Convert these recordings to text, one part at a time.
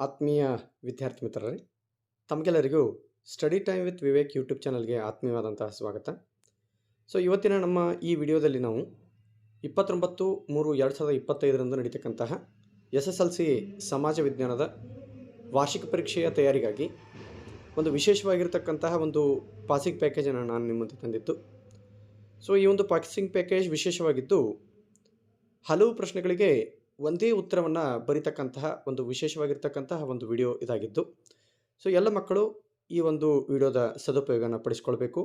ಆತ್ಮೀಯ ವಿದ್ಯಾರ್ಥಿ ಮಿತ್ರರೇ, ತಮಗೆಲ್ಲರಿಗೂ study time with Vivek YouTube ಚಾನಲ್ಗೆ ಆತ್ಮೀಯವಾದಂತಹ ಸ್ವಾಗತ. ಇವತ್ತಿನ ನಮ್ಮ ಈ ವಿಡಿಯೋದಲ್ಲಿ ನಾವು 29/3/2025 ನಡೀತಕ್ಕಂತಹ SSLC ಸಮಾಜ ವಿಜ್ಞಾನದ ವಾರ್ಷಿಕ ಪರೀಕ್ಷೆಯ ತಯಾರಿಗಾಗಿ ಒಂದು ವಿಶೇಷವಾಗಿರ್ತಕ್ಕಂತಹ ಒಂದು ಪಾಸಿಂಗ್ ಪ್ಯಾಕೇಜನ್ನು ನಾನು ನಿಮ್ಮ ಮುಂದೆ ತಂದಿದ್ದು. ಈ ಒಂದು ಪಾಸಿಂಗ್ ಪ್ಯಾಕೇಜ್ ವಿಶೇಷವಾಗಿದ್ದು ಹಲವು ಪ್ರಶ್ನೆಗಳಿಗೆ ಒಂದೇ ಉತ್ತರವನ್ನು ಬರೀತಕ್ಕಂತಹ ಒಂದು ವಿಶೇಷವಾಗಿರ್ತಕ್ಕಂತಹ ಒಂದು ವಿಡಿಯೋ ಇದಾಗಿದ್ದು. ಎಲ್ಲ ಮಕ್ಕಳು ಈ ಒಂದು ವಿಡಿಯೋದ ಸದುಪಯೋಗನ ಪಡಿಸ್ಕೊಳ್ಬೇಕು.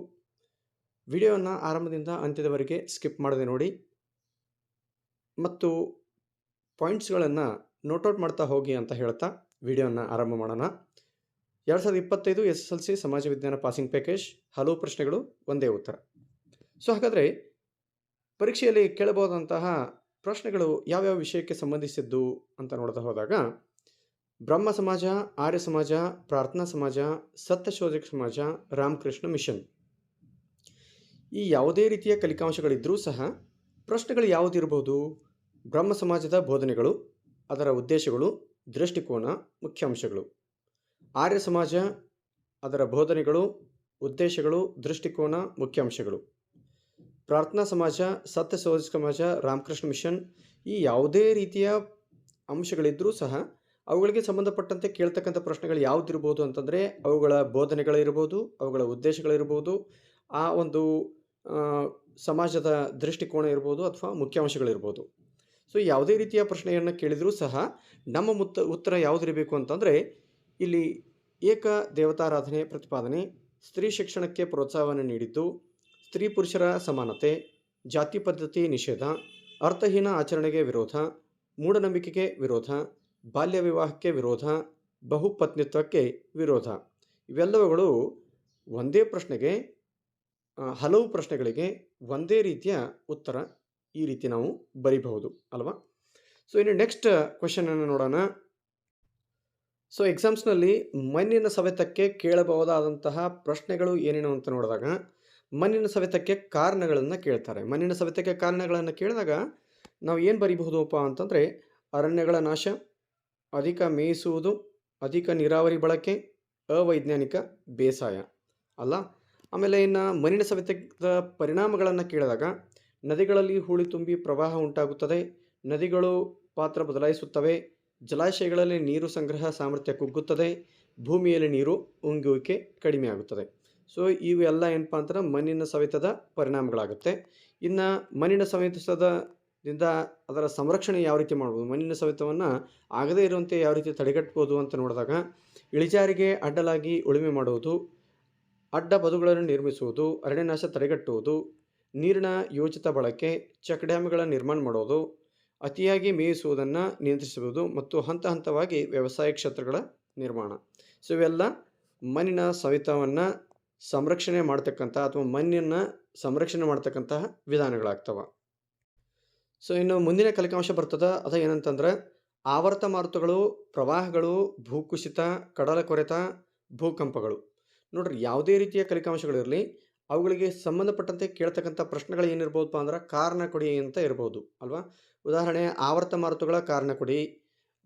ವಿಡಿಯೋವನ್ನು ಆರಂಭದಿಂದ ಅಂತ್ಯದವರೆಗೆ ಸ್ಕಿಪ್ ಮಾಡದೆ ನೋಡಿ ಮತ್ತು ಪಾಯಿಂಟ್ಸ್ಗಳನ್ನು ನೋಟ್ಔಟ್ ಮಾಡ್ತಾ ಹೋಗಿ ಅಂತ ಹೇಳ್ತಾ ವಿಡಿಯೋನ ಆರಂಭ ಮಾಡೋಣ. 2025 SSLC ಸಮಾಜ ವಿಜ್ಞಾನ ಪಾಸಿಂಗ್ ಪ್ಯಾಕೇಜ್, ಹಲವು ಪ್ರಶ್ನೆಗಳು ಒಂದೇ ಉತ್ತರ. ಹಾಗಾದರೆ ಪರೀಕ್ಷೆಯಲ್ಲಿ ಕೇಳಬಹುದಂತಹ ಪ್ರಶ್ನೆಗಳು ಯಾವ್ಯಾವ ವಿಷಯಕ್ಕೆ ಸಂಬಂಧಿಸಿದ್ದು ಅಂತ ನೋಡ್ತಾ ಹೋದಾಗ, ಬ್ರಹ್ಮ ಸಮಾಜ, ಆರ್ಯ ಸಮಾಜ, ಪ್ರಾರ್ಥನಾ ಸಮಾಜ, ಸತ್ಯಶೋಧಕ ಸಮಾಜ, ರಾಮಕೃಷ್ಣ ಮಿಷನ್, ಈ ಯಾವುದೇ ರೀತಿಯ ಕಲಿಕಾಂಶಗಳಿದ್ದರೂ ಸಹ ಪ್ರಶ್ನೆಗಳು ಯಾವುದಿರಬಹುದು? ಬ್ರಹ್ಮ ಸಮಾಜದ ಬೋಧನೆಗಳು, ಅದರ ಉದ್ದೇಶಗಳು, ದೃಷ್ಟಿಕೋನ, ಮುಖ್ಯಾಂಶಗಳು. ಆರ್ಯ ಸಮಾಜ, ಅದರ ಬೋಧನೆಗಳು, ಉದ್ದೇಶಗಳು, ದೃಷ್ಟಿಕೋನ, ಮುಖ್ಯಾಂಶಗಳು. ಪ್ರಾರ್ಥನಾ ಸಮಾಜ, ಸತ್ಯಶೋಧಕ ಸಮಾಜ, ರಾಮಕೃಷ್ಣ ಮಿಷನ್, ಈ ಯಾವುದೇ ರೀತಿಯ ಅಂಶಗಳಿದ್ದರೂ ಸಹ ಅವುಗಳಿಗೆ ಸಂಬಂಧಪಟ್ಟಂತೆ ಕೇಳ್ತಕ್ಕಂಥ ಪ್ರಶ್ನೆಗಳು ಯಾವುದಿರ್ಬೋದು ಅಂತಂದರೆ ಅವುಗಳ ಬೋಧನೆಗಳಿರ್ಬೋದು, ಅವುಗಳ ಉದ್ದೇಶಗಳಿರ್ಬೋದು, ಆ ಒಂದು ಸಮಾಜದ ದೃಷ್ಟಿಕೋನ ಇರ್ಬೋದು ಅಥವಾ ಮುಖ್ಯಾಂಶಗಳಿರ್ಬೋದು. ಯಾವುದೇ ರೀತಿಯ ಪ್ರಶ್ನೆಯನ್ನು ಕೇಳಿದರೂ ಸಹ ನಮ್ಮ ಉತ್ತರ ಯಾವುದಿರಬೇಕು ಅಂತಂದರೆ, ಇಲ್ಲಿ ಏಕ ದೇವತಾರಾಧನೆ ಪ್ರತಿಪಾದನೆ, ಸ್ತ್ರೀ ಶಿಕ್ಷಣಕ್ಕೆ ಪ್ರೋತ್ಸಾಹವನ್ನು ನೀಡಿದ್ದು, ಸ್ತ್ರೀ ಪುರುಷರ ಸಮಾನತೆ, ಜಾತಿ ಪದ್ಧತಿ ನಿಷೇಧ, ಅರ್ಥಹೀನ ಆಚರಣೆಗೆ ವಿರೋಧ, ಮೂಢನಂಬಿಕೆಗೆ ವಿರೋಧ, ಬಾಲ್ಯ ವಿವಾಹಕ್ಕೆ ವಿರೋಧ, ಬಹುಪತ್ನಿತ್ವಕ್ಕೆ ವಿರೋಧ. ಇವೆಲ್ಲವುಗಳು ಒಂದೇ ಪ್ರಶ್ನೆಗೆ, ಹಲವು ಪ್ರಶ್ನೆಗಳಿಗೆ ಒಂದೇ ರೀತಿಯ ಉತ್ತರ ಈ ರೀತಿ ನಾವು ಬರೀಬಹುದು ಅಲ್ವಾ? ಇನ್ನು ನೆಕ್ಸ್ಟ್ ಕ್ವೆಶನನ್ನು ನೋಡೋಣ. ಎಕ್ಸಾಮ್ಸ್ನಲ್ಲಿ ಮಣ್ಣಿನ ಸವೆತಕ್ಕೆ ಕೇಳಬಹುದಾದಂತಹ ಪ್ರಶ್ನೆಗಳು ಏನೇನು ಅಂತ ನೋಡಿದಾಗ, ಮಣ್ಣಿನ ಸವೆತಕ್ಕೆ ಕಾರಣಗಳನ್ನು ಕೇಳ್ತಾರೆ. ಮಣ್ಣಿನ ಸವೆತಕ್ಕೆ ಕಾರಣಗಳನ್ನು ಕೇಳಿದಾಗ ನಾವು ಏನು ಬರೀಬಹುದಪ್ಪ ಅಂತಂದರೆ, ಅರಣ್ಯಗಳ ನಾಶ, ಅಧಿಕ ಮೇಯಿಸುವುದು, ಅಧಿಕ ನೀರಾವರಿ ಬಳಕೆ, ಅವೈಜ್ಞಾನಿಕ ಬೇಸಾಯ ಅಲ್ಲ. ಆಮೇಲೆ ಇನ್ನು ಮಣ್ಣಿನ ಸವೆತದ ಪರಿಣಾಮಗಳನ್ನು ಕೇಳಿದಾಗ, ನದಿಗಳಲ್ಲಿ ಹೂಳಿ ತುಂಬಿ ಪ್ರವಾಹ ಉಂಟಾಗುತ್ತದೆ, ನದಿಗಳು ಪಾತ್ರ ಬದಲಾಯಿಸುತ್ತವೆ, ಜಲಾಶಯಗಳಲ್ಲಿ ನೀರು ಸಂಗ್ರಹ ಸಾಮರ್ಥ್ಯ ಕುಗ್ಗುತ್ತದೆ, ಭೂಮಿಯಲ್ಲಿ ನೀರು ಉಂಗುವಿಕೆ ಕಡಿಮೆ ಆಗುತ್ತದೆ. ಇವೆಲ್ಲ ಏನಪ್ಪ ಅಂತಂದ್ರೆ ಮಣ್ಣಿನ ಸವೆತದ ಪರಿಣಾಮಗಳಾಗುತ್ತೆ. ಇನ್ನು ಮಣ್ಣಿನ ಸವೆತದಿಂದ ಅದರ ಸಂರಕ್ಷಣೆ ಯಾವ ರೀತಿ ಮಾಡ್ಬೋದು, ಮಣ್ಣಿನ ಸವೆತವನ್ನು ಆಗದೇ ಇರುವಂತೆ ಯಾವ ರೀತಿ ತಡೆಗಟ್ಬೋದು ಅಂತ ನೋಡಿದಾಗ, ಇಳಿಜಾರಿಗೆ ಅಡ್ಡಲಾಗಿ ಉಳುಮೆ ಮಾಡುವುದು, ಅಡ್ಡ ಬದುಗಳನ್ನು ನಿರ್ಮಿಸುವುದು, ಅರಣ್ಯನಾಶ ತಡೆಗಟ್ಟುವುದು, ನೀರಿನ ಯೋಜಿತ ಬಳಕೆ, ಚೆಕ್ ಡ್ಯಾಮ್ಗಳ ನಿರ್ಮಾಣ ಮಾಡೋದು, ಅತಿಯಾಗಿ ಮೇಯಿಸುವುದನ್ನು ನಿಯಂತ್ರಿಸುವುದು ಮತ್ತು ಹಂತ ಹಂತವಾಗಿ ವ್ಯವಸಾಯ ಕ್ಷೇತ್ರಗಳ ನಿರ್ಮಾಣ. ಇವೆಲ್ಲ ಮಣ್ಣಿನ ಸವೆತವನ್ನು ಸಂರಕ್ಷಣೆ ಮಾಡ್ತಕ್ಕಂಥ ಅಥವಾ ಮಣ್ಣನ್ನು ಸಂರಕ್ಷಣೆ ಮಾಡ್ತಕ್ಕಂತಹ ವಿಧಾನಗಳಾಗ್ತವೆ. ಇನ್ನು ಮುಂದಿನ ಕಲಿಕಾಂಶ ಬರ್ತದೆ, ಅದು ಏನಂತಂದ್ರೆ ಆವರ್ತ ಮಾರುತಗಳು, ಪ್ರವಾಹಗಳು, ಭೂಕುಸಿತ, ಕಡಲ ಕೊರೆತ, ಭೂಕಂಪಗಳು. ನೋಡ್ರಿ, ಯಾವುದೇ ರೀತಿಯ ಕಲಿಕಾಂಶಗಳಿರಲಿ ಅವುಗಳಿಗೆ ಸಂಬಂಧಪಟ್ಟಂತೆ ಕೇಳ್ತಕ್ಕಂಥ ಪ್ರಶ್ನೆಗಳು ಏನಿರ್ಬೋದಪ್ಪ ಅಂದ್ರೆ ಕಾರಣ ಕೊಡಿ ಅಂತ ಇರ್ಬೋದು ಅಲ್ವಾ? ಉದಾಹರಣೆ, ಆವರ್ತ ಮಾರುತಗಳ ಕಾರಣ ಕೊಡಿ,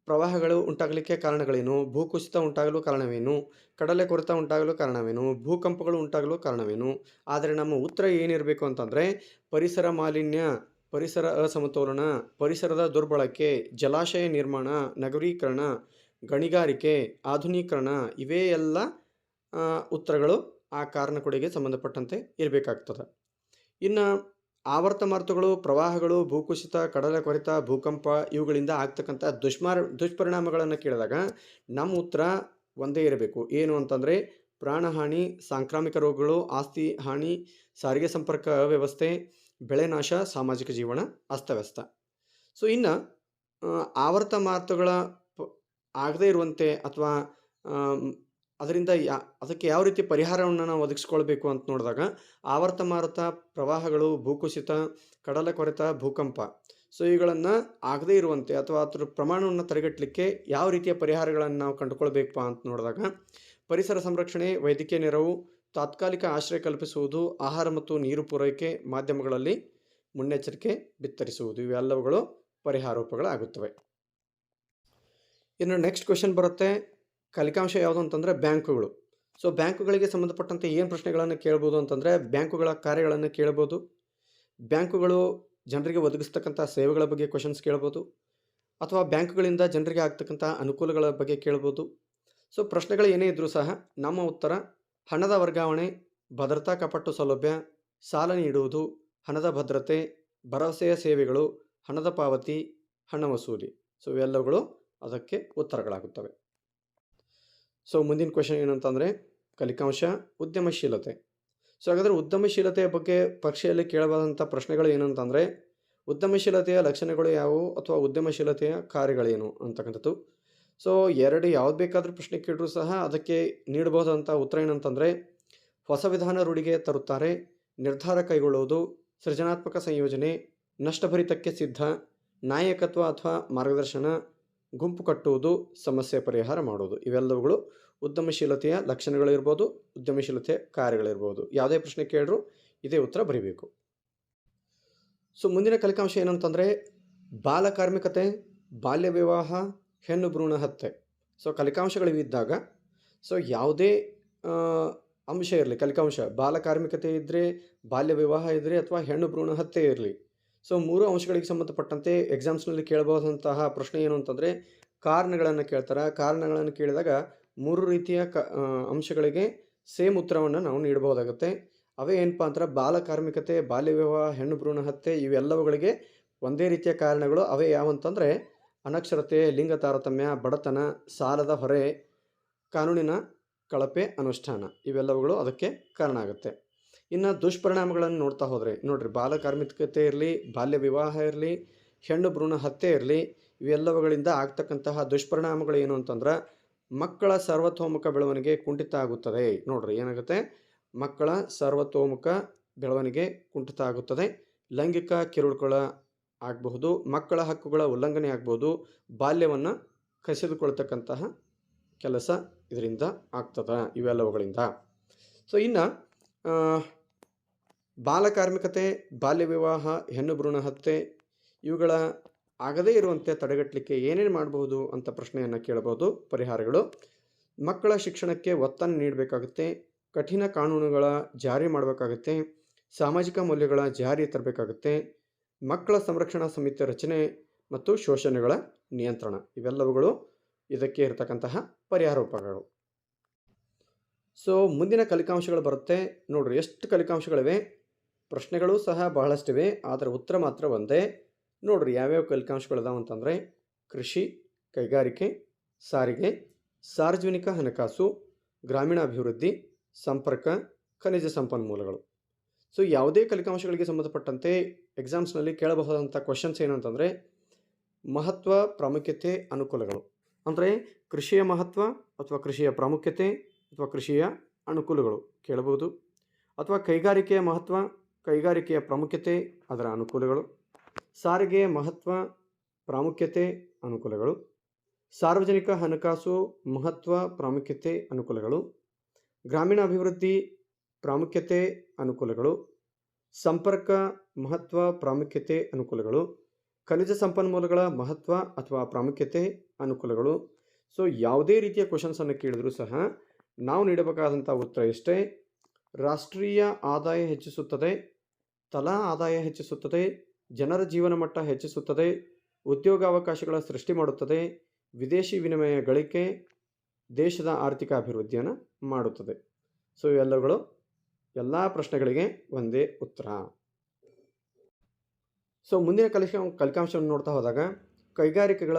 ಪ್ರವಾಹಗಳು ಉಂಟಾಗಲಿಕ್ಕೆ ಕಾರಣಗಳೇನು, ಭೂಕುಸಿತ ಉಂಟಾಗಲು ಕಾರಣವೇನು, ಕಡಲೆ ಕೊರೆತ ಉಂಟಾಗಲು ಕಾರಣವೇನು, ಭೂಕಂಪಗಳು ಉಂಟಾಗಲು ಕಾರಣವೇನು. ಆದರೆ ನಮ್ಮ ಉತ್ತರ ಏನಿರಬೇಕು ಅಂತಂದರೆ, ಪರಿಸರ ಮಾಲಿನ್ಯ, ಪರಿಸರ ಅಸಮತೋಲನ, ಪರಿಸರದ ದುರ್ಬಳಕೆ, ಜಲಾಶಯ ನಿರ್ಮಾಣ, ನಗರೀಕರಣ, ಗಣಿಗಾರಿಕೆ, ಆಧುನೀಕರಣ, ಇವೇ ಎಲ್ಲ ಉತ್ತರಗಳು ಆ ಕಾರಣ ಕೊಡಿಗೆ ಸಂಬಂಧಪಟ್ಟಂತೆ ಇರಬೇಕಾಗ್ತದೆ. ಇನ್ನು ಆವರ್ತ ಮಾರುತಗಳು, ಪ್ರವಾಹಗಳು, ಭೂಕುಸಿತ, ಕಡಲ ಕೊರೆತ, ಭೂಕಂಪ ಇವುಗಳಿಂದ ಆಗ್ತಕ್ಕಂಥ ದುಷ್ಪರಿಣಾಮಗಳನ್ನು ಕೇಳಿದಾಗ ನಮ್ಮ ಉತ್ತರ ಒಂದೇ ಇರಬೇಕು. ಏನು ಅಂತಂದರೆ ಪ್ರಾಣಹಾನಿ, ಸಾಂಕ್ರಾಮಿಕ ರೋಗಗಳು, ಆಸ್ತಿ ಹಾನಿ, ಸಾರಿಗೆ ಸಂಪರ್ಕ ಅವ್ಯವಸ್ಥೆ, ಬೆಳೆ ನಾಶ, ಸಾಮಾಜಿಕ ಜೀವನ ಅಸ್ತವ್ಯಸ್ತ. ಇನ್ನು ಆವರ್ತ ಮಾರುತಗಳ ಆಗದೇ ಇರುವಂತೆ ಅಥವಾ ಅದರಿಂದ ಅದಕ್ಕೆ ಯಾವ ರೀತಿ ಪರಿಹಾರವನ್ನು ನಾವು ಒದಗಿಸ್ಕೊಳ್ಬೇಕು ಅಂತ ನೋಡಿದಾಗ, ಆವರ್ತ ಮಾರುತ, ಪ್ರವಾಹಗಳು, ಭೂಕುಸಿತ, ಕಡಲ ಕೊರೆತ, ಭೂಕಂಪ ಇವುಗಳನ್ನು ಆಗದೇ ಇರುವಂತೆ ಅಥವಾ ಅದರ ಪ್ರಮಾಣವನ್ನು ತಡೆಗಟ್ಟಲಿಕ್ಕೆ ಯಾವ ರೀತಿಯ ಪರಿಹಾರಗಳನ್ನು ನಾವು ಕಂಡುಕೊಳ್ಬೇಕಪ್ಪ ಅಂತ ನೋಡಿದಾಗ, ಪರಿಸರ ಸಂರಕ್ಷಣೆ, ವೈದ್ಯಕೀಯ ನೆರವು, ತಾತ್ಕಾಲಿಕ ಆಶ್ರಯ ಕಲ್ಪಿಸುವುದು, ಆಹಾರ ಮತ್ತು ನೀರು ಪೂರೈಕೆ, ಮಾಧ್ಯಮಗಳಲ್ಲಿ ಮುನ್ನೆಚ್ಚರಿಕೆ ಬಿತ್ತರಿಸುವುದು, ಇವೆಲ್ಲವುಗಳು ಪರಿಹಾರೋಪಗಳಾಗುತ್ತವೆ. ಇನ್ನು ನೆಕ್ಸ್ಟ್ ಕ್ವೆಶನ್ ಬರುತ್ತೆ. ಕಲಿಕಾಂಶ ಯಾವುದು ಅಂತಂದರೆ ಬ್ಯಾಂಕುಗಳು. ಸೊ ಬ್ಯಾಂಕುಗಳಿಗೆ ಸಂಬಂಧಪಟ್ಟಂತೆ ಏನು ಪ್ರಶ್ನೆಗಳನ್ನು ಕೇಳ್ಬೋದು ಅಂತಂದರೆ, ಬ್ಯಾಂಕುಗಳ ಕಾರ್ಯಗಳನ್ನು ಕೇಳ್ಬೋದು, ಬ್ಯಾಂಕುಗಳು ಜನರಿಗೆ ಒದಗಿಸ್ತಕ್ಕಂಥ ಸೇವೆಗಳ ಬಗ್ಗೆ ಕ್ವೆಶನ್ಸ್ ಕೇಳ್ಬೋದು, ಅಥವಾ ಬ್ಯಾಂಕುಗಳಿಂದ ಜನರಿಗೆ ಆಗ್ತಕ್ಕಂಥ ಅನುಕೂಲಗಳ ಬಗ್ಗೆ ಕೇಳ್ಬೋದು. ಸೊ ಪ್ರಶ್ನೆಗಳು ಏನೇ ಇದ್ದರೂ ಸಹ ನಮ್ಮ ಉತ್ತರ ಹಣದ ವರ್ಗಾವಣೆ, ಭದ್ರತಾ ಕಪಟ್ಟು ಸೌಲಭ್ಯ, ಸಾಲ ನೀಡುವುದು, ಹಣದ ಭದ್ರತೆ, ಭರವಸೆಯ ಸೇವೆಗಳು, ಹಣದ ಪಾವತಿ, ಹಣ ವಸೂಲಿ. ಸೊ ಇವೆಲ್ಲವುಗಳು ಅದಕ್ಕೆ ಉತ್ತರಗಳಾಗುತ್ತವೆ. ಸೊ ಮುಂದಿನ ಕ್ವೆಶನ್ ಏನಂತಂದರೆ ಕಲಿಕಾಂಶ ಉದ್ಯಮಶೀಲತೆ. ಸೊ ಹಾಗಾದರೆ ಉದ್ಯಮಶೀಲತೆಯ ಬಗ್ಗೆ ಪರೀಕ್ಷೆಯಲ್ಲಿ ಕೇಳಬಹುದಂಥ ಪ್ರಶ್ನೆಗಳು ಏನಂತಂದರೆ, ಉದ್ಯಮಶೀಲತೆಯ ಲಕ್ಷಣಗಳು ಯಾವುವು ಅಥವಾ ಉದ್ಯಮಶೀಲತೆಯ ಕಾರ್ಯಗಳೇನು ಅಂತಕ್ಕಂಥದ್ದು. ಸೊ ಯಾವ್ದು ಬೇಕಾದರೂ ಪ್ರಶ್ನೆ ಕೇಳಿದ್ರು ಸಹ ಅದಕ್ಕೆ ನೀಡಬಹುದಂಥ ಉತ್ತರ ಏನಂತಂದರೆ, ಹೊಸ ವಿಧಾನ ರೂಢಿಗೆ ತರುತ್ತಾರೆ, ನಿರ್ಧಾರ ಕೈಗೊಳ್ಳುವುದು, ಸೃಜನಾತ್ಮಕ ಸಂಯೋಜನೆ, ನಷ್ಟಭರಿತಕ್ಕೆ ಸಿದ್ಧ, ನಾಯಕತ್ವ ಅಥವಾ ಮಾರ್ಗದರ್ಶನ, ಗುಂಪು ಕಟ್ಟುವುದು, ಸಮಸ್ಯೆ ಪರಿಹಾರ ಮಾಡುವುದು. ಇವೆಲ್ಲವುಗಳು ಉದ್ಯಮಶೀಲತೆಯ ಲಕ್ಷಣಗಳಿರ್ಬೋದು, ಉದ್ಯಮಶೀಲತೆಯ ಕಾರ್ಯಗಳಿರ್ಬೋದು. ಯಾವುದೇ ಪ್ರಶ್ನೆ ಕೇಳಿದ್ರು ಇದೇ ಉತ್ತರ ಬರೀಬೇಕು. ಸೊ ಮುಂದಿನ ಕಲಿಕಾಂಶ ಏನಂತಂದರೆ ಬಾಲಕಾರ್ಮಿಕತೆ, ಬಾಲ್ಯ ವಿವಾಹ, ಹೆಣ್ಣು ಭ್ರೂಣ ಹತ್ಯೆ. ಸೊ ಕಲಿಕಾಂಶಗಳಿದ್ದಾಗ ಸೊ ಯಾವುದೇ ಅಂಶ ಇರಲಿ, ಕಲಿಕಾಂಶ ಬಾಲಕಾರ್ಮಿಕತೆ ಇದ್ದರೆ, ಬಾಲ್ಯ ವಿವಾಹ ಇದ್ದರೆ ಅಥವಾ ಹೆಣ್ಣು ಭ್ರೂಣ ಹತ್ಯೆ ಇರಲಿ, ಸೊ ಮೂರು ಅಂಶಗಳಿಗೆ ಸಂಬಂಧಪಟ್ಟಂತೆ ಎಕ್ಸಾಮ್ಸ್ನಲ್ಲಿ ಕೇಳಬಹುದಂತಹ ಪ್ರಶ್ನೆ ಏನು ಅಂತಂದರೆ ಕಾರಣಗಳನ್ನು ಕೇಳ್ತಾರೆ. ಕಾರಣಗಳನ್ನು ಕೇಳಿದಾಗ ಮೂರು ರೀತಿಯ ಅಂಶಗಳಿಗೆ ಸೇಮ್ ಉತ್ತರವನ್ನು ನಾವು ನೀಡಬಹುದಾಗುತ್ತೆ. ಅವೇ ಏನಪ್ಪ ಅಂದ್ರೆ ಬಾಲಕಾರ್ಮಿಕತೆ, ಬಾಲ್ಯ ವಿವಾಹ, ಹೆಣ್ಣು ಭ್ರೂಣ ಹತ್ಯೆ ಇವೆಲ್ಲವುಗಳಿಗೆ ಒಂದೇ ರೀತಿಯ ಕಾರಣಗಳು. ಅವೇ ಯಾವಂತಂದರೆ ಅನಕ್ಷರತೆ, ಲಿಂಗ ತಾರತಮ್ಯ, ಬಡತನ, ಸಾಲದ ಹೊರೆ, ಕಾನೂನಿನ ಕಳಪೆ ಅನುಷ್ಠಾನ. ಇವೆಲ್ಲವುಗಳು ಅದಕ್ಕೆ ಕಾರಣ ಆಗುತ್ತೆ. ಇನ್ನು ದುಷ್ಪರಿಣಾಮಗಳನ್ನು ನೋಡ್ತಾ ಹೋದರೆ ನೋಡಿರಿ, ಬಾಲಕಾರ್ಮಿಕತೆ ಇರಲಿ, ಬಾಲ್ಯ ವಿವಾಹ ಇರಲಿ, ಹೆಣ್ಣು ಭ್ರೂಣ ಹತ್ಯೆ ಇರಲಿ, ಇವೆಲ್ಲವುಗಳಿಂದ ಆಗ್ತಕ್ಕಂತಹ ದುಷ್ಪರಿಣಾಮಗಳು ಏನು ಅಂತಂದ್ರೆ ಮಕ್ಕಳ ಸರ್ವತೋಮುಖ ಬೆಳವಣಿಗೆ ಕುಂಠಿತ ಆಗುತ್ತದೆ. ನೋಡ್ರಿ ಏನಾಗುತ್ತೆ, ಮಕ್ಕಳ ಸರ್ವತೋಮುಖ ಬೆಳವಣಿಗೆ ಕುಂಠಿತ ಆಗುತ್ತದೆ, ಲೈಂಗಿಕ ಕಿರುಕುಳ ಆಗಬಹುದು, ಮಕ್ಕಳ ಹಕ್ಕುಗಳ ಉಲ್ಲಂಘನೆ ಆಗ್ಬೋದು, ಬಾಲ್ಯವನ್ನು ಕಸಿದುಕೊಳ್ತಕ್ಕಂತಹ ಕೆಲಸ ಇದರಿಂದ ಆಗ್ತದೆ ಇವೆಲ್ಲವುಗಳಿಂದ. ಸೊ ಇನ್ನು ಬಾಲಕಾರ್ಮಿಕತೆ, ಬಾಲ್ಯ ವಿವಾಹ, ಹೆಣ್ಣು ಭ್ರೂಣ ಹತ್ಯೆ ಇವುಗಳ ಆಗದೇ ಇರುವಂತೆ ತಡೆಗಟ್ಟಲಿಕ್ಕೆ ಏನೇನು ಮಾಡಬಹುದು ಅಂತ ಪ್ರಶ್ನೆಯನ್ನು ಕೇಳಬಹುದು. ಪರಿಹಾರಗಳು: ಮಕ್ಕಳ ಶಿಕ್ಷಣಕ್ಕೆ ಒತ್ತನ್ನು ನೀಡಬೇಕಾಗುತ್ತೆ, ಕಠಿಣ ಕಾನೂನುಗಳ ಜಾರಿ ಮಾಡಬೇಕಾಗುತ್ತೆ, ಸಾಮಾಜಿಕ ಮೌಲ್ಯಗಳ ಜಾರಿ ತರಬೇಕಾಗುತ್ತೆ, ಮಕ್ಕಳ ಸಂರಕ್ಷಣಾ ಸಮಿತಿ ರಚನೆ ಮತ್ತು ಶೋಷಣೆಗಳ ನಿಯಂತ್ರಣ. ಇವೆಲ್ಲವುಗಳು ಇದಕ್ಕೆ ಇರತಕ್ಕಂತಹ ಪರಿಹಾರ ಉಪಾಯಗಳು. ಸೊ ಮುಂದಿನ ಕಲಿಕಾಂಶಗಳು ಬರುತ್ತೆ. ನೋಡ್ರಿ ಎಷ್ಟು ಕಲಿಕಾಂಶಗಳಿವೆ, ಪ್ರಶ್ನೆಗಳು ಸಹ ಬಹಳಷ್ಟಿವೆ, ಆದರೆ ಉತ್ತರ ಮಾತ್ರ ಒಂದೇ. ನೋಡ್ರಿ ಯಾವ್ಯಾವ ಕಲಿಕಾಂಶಗಳಿದಾವೆ ಅಂತಂದರೆ ಕೃಷಿ, ಕೈಗಾರಿಕೆ, ಸಾರಿಗೆ, ಸಾರ್ವಜನಿಕ ಹಣಕಾಸು, ಗ್ರಾಮೀಣಾಭಿವೃದ್ಧಿ, ಸಂಪರ್ಕ, ಖನಿಜ ಸಂಪನ್ಮೂಲಗಳು. ಸೊ ಯಾವುದೇ ಕಲಿಕಾಂಶಗಳಿಗೆ ಸಂಬಂಧಪಟ್ಟಂತೆ ಎಕ್ಸಾಮ್ಸ್ನಲ್ಲಿ ಕೇಳಬಹುದಂಥ ಕ್ವಶನ್ಸ್ ಏನಂತಂದರೆ ಮಹತ್ವ, ಪ್ರಾಮುಖ್ಯತೆ, ಅನುಕೂಲಗಳು. ಅಂದರೆ ಕೃಷಿಯ ಮಹತ್ವ ಅಥವಾ ಕೃಷಿಯ ಪ್ರಾಮುಖ್ಯತೆ ಅಥವಾ ಕೃಷಿಯ ಅನುಕೂಲಗಳು ಕೇಳಬಹುದು, ಅಥವಾ ಕೈಗಾರಿಕೆಯ ಮಹತ್ವ, ಕೈಗಾರಿಕೆಯ ಪ್ರಾಮುಖ್ಯತೆ, ಅದರ ಅನುಕೂಲಗಳು, ಸಾರಿಗೆಯ ಮಹತ್ವ, ಪ್ರಾಮುಖ್ಯತೆ, ಅನುಕೂಲಗಳು, ಸಾರ್ವಜನಿಕ ಹಣಕಾಸು ಮಹತ್ವ, ಪ್ರಾಮುಖ್ಯತೆ, ಅನುಕೂಲಗಳು, ಗ್ರಾಮೀಣಾಭಿವೃದ್ಧಿ ಪ್ರಾಮುಖ್ಯತೆ, ಅನುಕೂಲಗಳು, ಸಂಪರ್ಕ ಮಹತ್ವ, ಪ್ರಾಮುಖ್ಯತೆ, ಅನುಕೂಲಗಳು, ಖನಿಜ ಸಂಪನ್ಮೂಲಗಳ ಮಹತ್ವ ಅಥವಾ ಪ್ರಾಮುಖ್ಯತೆ, ಅನುಕೂಲಗಳು. ಸೊ ಯಾವುದೇ ರೀತಿಯ ಕ್ವಶನ್ಸನ್ನು ಕೇಳಿದರೂ ಸಹ ನಾವು ನೀಡಬೇಕಾದಂಥ ಉತ್ತರ ಇಷ್ಟೇ: ರಾಷ್ಟ್ರೀಯ ಆದಾಯ ಹೆಚ್ಚಿಸುತ್ತದೆ, ತಲಾ ಆದಾಯ ಹೆಚ್ಚಿಸುತ್ತದೆ, ಜನರ ಜೀವನ ಮಟ್ಟ ಹೆಚ್ಚಿಸುತ್ತದೆ, ಉದ್ಯೋಗಾವಕಾಶಗಳ ಸೃಷ್ಟಿ ಮಾಡುತ್ತದೆ, ವಿದೇಶಿ ವಿನಿಮಯ ಗಳಿಕೆ, ದೇಶದ ಆರ್ಥಿಕ ಅಭಿವೃದ್ಧಿಯನ್ನು ಮಾಡುತ್ತದೆ. ಸೊ ಇವೆಲ್ಲಗಳು ಎಲ್ಲ ಪ್ರಶ್ನೆಗಳಿಗೆ ಒಂದೇ ಉತ್ತರ. ಸೊ ಮುಂದಿನ ಕಲಿಕಾಂಶವನ್ನು ನೋಡ್ತಾ ಹೋದಾಗ ಕೈಗಾರಿಕೆಗಳ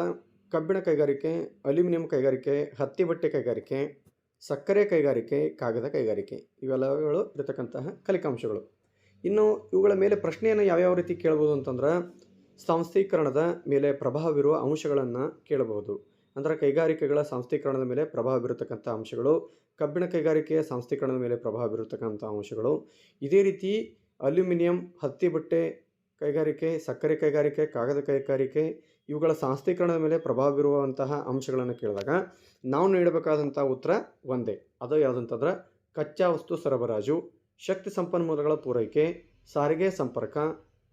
ಕಬ್ಬಿಣ ಕೈಗಾರಿಕೆ, ಅಲ್ಯೂಮಿನಿಯಂ ಕೈಗಾರಿಕೆ, ಹತ್ತಿ ಬಟ್ಟೆ ಕೈಗಾರಿಕೆ, ಸಕ್ಕರೆ ಕೈಗಾರಿಕೆ, ಕಾಗದ ಕೈಗಾರಿಕೆ ಇವೆಲ್ಲಗಳು ಇರತಕ್ಕಂತಹ ಕಲಿಕಾಂಶಗಳು. ಇನ್ನು ಇವುಗಳ ಮೇಲೆ ಪ್ರಶ್ನೆಯನ್ನು ಯಾವ್ಯಾವ ರೀತಿ ಕೇಳಬಹುದು ಅಂತಂದ್ರೆ ಸಾಂಸ್ಥೀಕರಣದ ಮೇಲೆ ಪ್ರಭಾವ ಬೀರುವ ಅಂಶಗಳನ್ನು ಕೇಳಬಹುದು. ಅಂದರೆ ಕೈಗಾರಿಕೆಗಳ ಸಾಂಸ್ಥೀಕರಣದ ಮೇಲೆ ಪ್ರಭಾವ ಬೀರತಕ್ಕಂಥ ಅಂಶಗಳು, ಕಬ್ಬಿಣ ಕೈಗಾರಿಕೆಯ ಸಾಂಸ್ಥೀಕರಣದ ಮೇಲೆ ಪ್ರಭಾವ ಬೀರತಕ್ಕಂಥ ಅಂಶಗಳು, ಇದೇ ರೀತಿ ಅಲ್ಯೂಮಿನಿಯಂ, ಹತ್ತಿ ಬಟ್ಟೆ ಕೈಗಾರಿಕೆ, ಸಕ್ಕರೆ ಕೈಗಾರಿಕೆ, ಕಾಗದ ಕೈಗಾರಿಕೆ ಇವುಗಳ ಸಾಂಸ್ಥೀಕರಣದ ಮೇಲೆ ಪ್ರಭಾವ ಬೀರುವಂತಹ ಅಂಶಗಳನ್ನು ಕೇಳಿದಾಗ ನಾವು ನೀಡಬೇಕಾದಂಥ ಉತ್ತರ ಒಂದೇ. ಅದು ಯಾವುದಂತಂದ್ರೆ ಕಚ್ಚಾ ವಸ್ತು ಸರಬರಾಜು, ಶಕ್ತಿ ಸಂಪನ್ಮೂಲಗಳ ಪೂರೈಕೆ, ಸಾರಿಗೆ ಸಂಪರ್ಕ,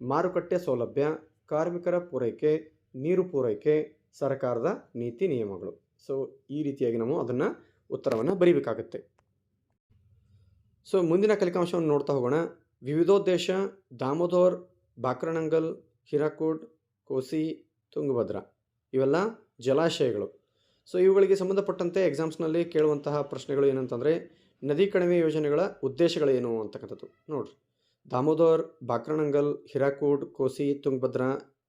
ಮಾರುಕಟ್ಟೆ ಸೌಲಭ್ಯ, ಕಾರ್ಮಿಕರ ಪೂರೈಕೆ, ನೀರು ಪೂರೈಕೆ, ಸರ್ಕಾರದ ನೀತಿ ನಿಯಮಗಳು. ಸೊ ಈ ರೀತಿಯಾಗಿ ನಾವು ಅದನ್ನು ಉತ್ತರವನ್ನು ಬರೀಬೇಕಾಗತ್ತೆ. ಸೊ ಮುಂದಿನ ಕಲಿಕಾಂಶವನ್ನು ನೋಡ್ತಾ ಹೋಗೋಣ. ವಿವಿಧೋದ್ದೇಶ ದಾಮೋದರ್, ಬಾಕ್ರನಂಗಲ್, ಹಿರಾಕೂಡ್, ಕೋಸಿ, ತುಂಗಭದ್ರಾ ಇವೆಲ್ಲ ಜಲಾಶಯಗಳು. ಸೊ ಇವುಗಳಿಗೆ ಸಂಬಂಧಪಟ್ಟಂತೆ ಎಕ್ಸಾಮ್ಸ್ನಲ್ಲಿ ಕೇಳುವಂತಹ ಪ್ರಶ್ನೆಗಳು ಏನಂತಂದರೆ ನದಿ ಕಣಿವೆ ಯೋಜನೆಗಳ ಉದ್ದೇಶಗಳೇನು ಅಂತಕ್ಕಂಥದ್ದು. ನೋಡಿರಿ, ದಾಮೋದರ್, ಬಾಕ್ರನಂಗಲ್, ಹಿರಾಕೂಡ್, ಕೋಸಿ, ತುಂಗಭದ್ರಾ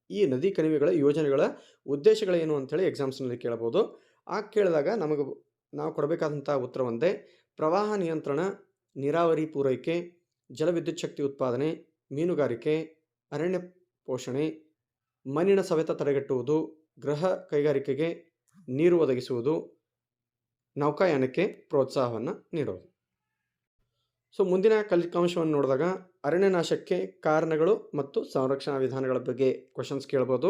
ಈ ನದಿ ಕಣಿವೆಗಳ ಯೋಜನೆಗಳ ಉದ್ದೇಶಗಳೇನು ಅಂಥೇಳಿ ಎಕ್ಸಾಮ್ಸ್ನಲ್ಲಿ ಕೇಳಬಹುದು. ಆ ಕೇಳಿದಾಗ ನಾವು ಕೊಡಬೇಕಾದಂಥ ಉತ್ತರ ಒಂದೇ: ಪ್ರವಾಹ ನಿಯಂತ್ರಣ, ನೀರಾವರಿ ಪೂರೈಕೆ, ಜಲವಿದ್ಯುತ್ ಶಕ್ತಿ ಉತ್ಪಾದನೆ, ಮೀನುಗಾರಿಕೆ, ಅರಣ್ಯ ಪೋಷಣೆ, ಮಣ್ಣಿನ ಸವೆತ ತಡೆಗಟ್ಟುವುದು, ಗೃಹ ಕೈಗಾರಿಕೆಗೆ ನೀರು ಒದಗಿಸುವುದು, ನೌಕಾಯಾನಕ್ಕೆ ಪ್ರೋತ್ಸಾಹವನ್ನು ನೀಡೋದು. ಸೊ ಮುಂದಿನ ಕಲಿಕಾಂಶವನ್ನು ನೋಡಿದಾಗ ಅರಣ್ಯನಾಶಕ್ಕೆ ಕಾರಣಗಳು ಮತ್ತು ಸಂರಕ್ಷಣಾ ವಿಧಾನಗಳ ಬಗ್ಗೆ ಕ್ವಶನ್ಸ್ ಕೇಳ್ಬೋದು.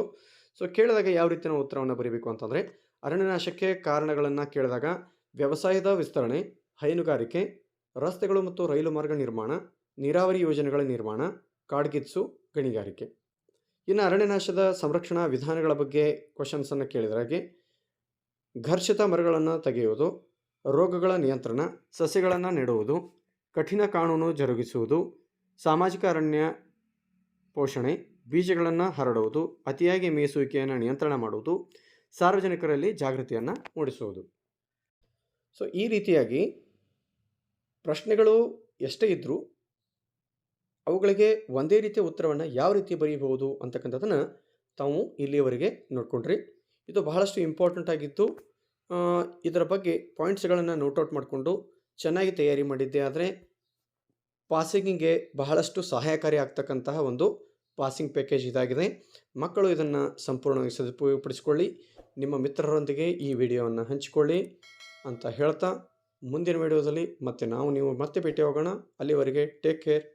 ಸೊ ಕೇಳಿದಾಗ ಯಾವ ರೀತಿ ನಾವು ಉತ್ತರವನ್ನು ಬರೀಬೇಕು ಅಂತಂದರೆ, ಅರಣ್ಯನಾಶಕ್ಕೆ ಕಾರಣಗಳನ್ನು ಕೇಳಿದಾಗ ವ್ಯವಸಾಯದ ವಿಸ್ತರಣೆ, ಹೈನುಗಾರಿಕೆ, ರಸ್ತೆಗಳು ಮತ್ತು ರೈಲು ಮಾರ್ಗ ನಿರ್ಮಾಣ, ನೀರಾವರಿ ಯೋಜನೆಗಳ ನಿರ್ಮಾಣ, ಕಾಡ್ಗಿಚ್ಚು, ಗಣಿಗಾರಿಕೆ. ಇನ್ನು ಅರಣ್ಯನಾಶದ ಸಂರಕ್ಷಣಾ ವಿಧಾನಗಳ ಬಗ್ಗೆ ಕ್ವಶನ್ಸನ್ನು ಕೇಳಿದ್ರಾಗೆ ಘರ್ಷಿತ ಮರಗಳನ್ನು ತೆಗೆಯುವುದು, ರೋಗಗಳ ನಿಯಂತ್ರಣ, ಸಸ್ಯಗಳನ್ನು ನೆಡುವುದು, ಕಠಿಣ ಕಾನೂನು ಜರುಗಿಸುವುದು, ಸಾಮಾಜಿಕ ಅರಣ್ಯ ಪೋಷಣೆ, ಬೀಜಗಳನ್ನು ಹರಡುವುದು, ಅತಿಯಾಗಿ ಮೇಯಿಸುವಿಕೆಯನ್ನು ನಿಯಂತ್ರಣ ಮಾಡುವುದು, ಸಾರ್ವಜನಿಕರಲ್ಲಿ ಜಾಗೃತಿಯನ್ನು ಮೂಡಿಸುವುದು. ಸೊ ಈ ರೀತಿಯಾಗಿ ಪ್ರಶ್ನೆಗಳು ಎಷ್ಟೇ ಇದ್ದರೂ ಅವುಗಳಿಗೆ ಒಂದೇ ರೀತಿಯ ಉತ್ತರವನ್ನು ಯಾವ ರೀತಿ ಬರೀಬಹುದು ಅಂತಕ್ಕಂಥದ್ದನ್ನು ತಾವು ಇಲ್ಲಿಯವರೆಗೆ ನೋಡ್ಕೊಂಡ್ರಿ. ಇದು ಬಹಳಷ್ಟು ಇಂಪಾರ್ಟೆಂಟ್ ಆಗಿತ್ತು. ಇದರ ಬಗ್ಗೆ ಪಾಯಿಂಟ್ಸ್ಗಳನ್ನು ನೋಟ್ಔಟ್ ಮಾಡಿಕೊಂಡು ಚೆನ್ನಾಗಿ ತಯಾರಿ ಮಾಡಿದ್ದೆ ಆದರೆ ಪಾಸಿಂಗಿಗೆ ಬಹಳಷ್ಟು ಸಹಾಯಕಾರಿ ಆಗ್ತಕ್ಕಂತಹ ಒಂದು ಪಾಸಿಂಗ್ ಪ್ಯಾಕೇಜ್ ಇದಾಗಿದೆ. ಮಕ್ಕಳು ಇದನ್ನು ಸಂಪೂರ್ಣವಾಗಿ ಸದುಪಯೋಗಪಡಿಸಿಕೊಳ್ಳಿ. ನಿಮ್ಮ ಮಿತ್ರರೊಂದಿಗೆ ಈ ವಿಡಿಯೋವನ್ನು ಹಂಚಿಕೊಳ್ಳಿ ಅಂತ ಹೇಳ್ತಾ ಮುಂದಿನ ವಿಡಿಯೋದಲ್ಲಿ ನೀವು ಮತ್ತೆ ಭೇಟಿ ಹೋಗೋಣ. ಅಲ್ಲಿವರೆಗೆ ಟೇಕ್ ಕೇರ್.